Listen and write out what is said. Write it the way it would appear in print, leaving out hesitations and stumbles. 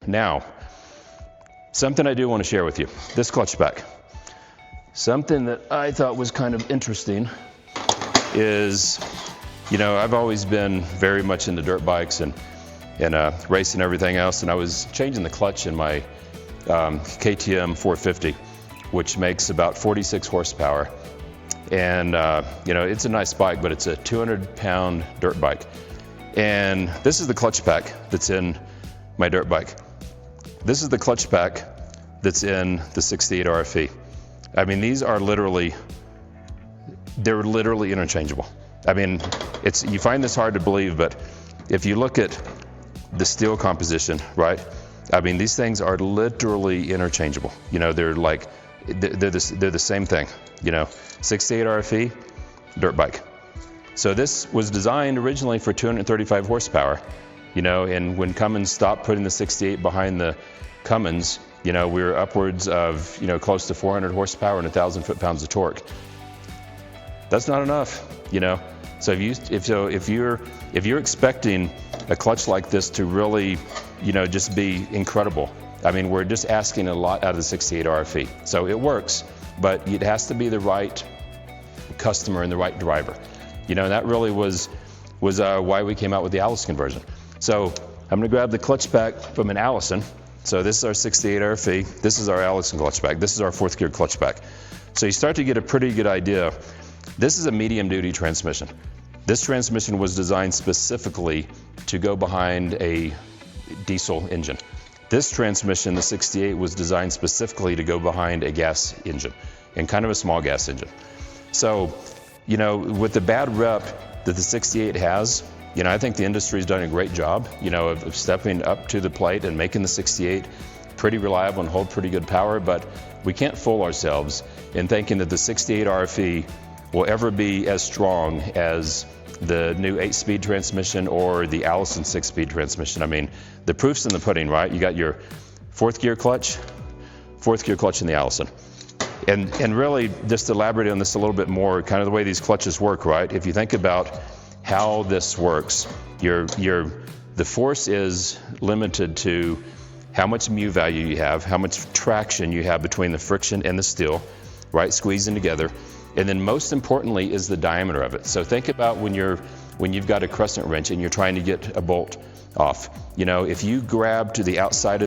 Now, something I do want to share with you, this clutch pack. Something that I thought was kind of interesting is, I've always been very much into dirt bikes and racing and everything else, and I was changing the clutch in my KTM 450, which makes about 46 horsepower. And, it's a nice bike, but it's a 200-pound dirt bike. And this is the clutch pack that's in my dirt bike. This is the clutch pack that's in the 68 RFE. I mean, these are they're literally interchangeable. I mean, you find this hard to believe, but if you look at the steel composition, right? I mean, these things are literally interchangeable. They're the same thing. 68 RFE, dirt bike. So this was designed originally for 235 horsepower. And when Cummins stopped putting the 68 behind the Cummins, we were upwards of, close to 400 horsepower and 1,000 foot-pounds of torque. That's not enough, So if you're expecting a clutch like this to really, just be incredible, I mean, we're just asking a lot out of the 68 RFE. So it works, but it has to be the right customer and the right driver. And that really was why we came out with the Allison conversion. So I'm going to grab the clutch pack from an Allison. So this is our 68 RFE. This is our Allison clutch pack. This is our fourth gear clutch pack. So you start to get a pretty good idea. This is a medium duty transmission. This transmission was designed specifically to go behind a diesel engine. This transmission, the 68, was designed specifically to go behind a gas engine, and kind of a small gas engine. So, with the bad rep that the 68 has, I think the industry's done a great job, of stepping up to the plate and making the 68 pretty reliable and hold pretty good power, but we can't fool ourselves in thinking that the 68 RFE will ever be as strong as the new 8-speed transmission or the Allison 6-speed transmission. I mean, the proof's in the pudding, right? You got your fourth gear clutch in the Allison. And really, just to elaborate on this a little bit more, kind of the way these clutches work, right? If you think about how this works, the force is limited to how much mu value you have, how much traction you have between the friction and the steel, right? Squeezing together. And then most importantly is the diameter of it. So think about when you've got a crescent wrench and you're trying to get a bolt off. If you grab to the outside of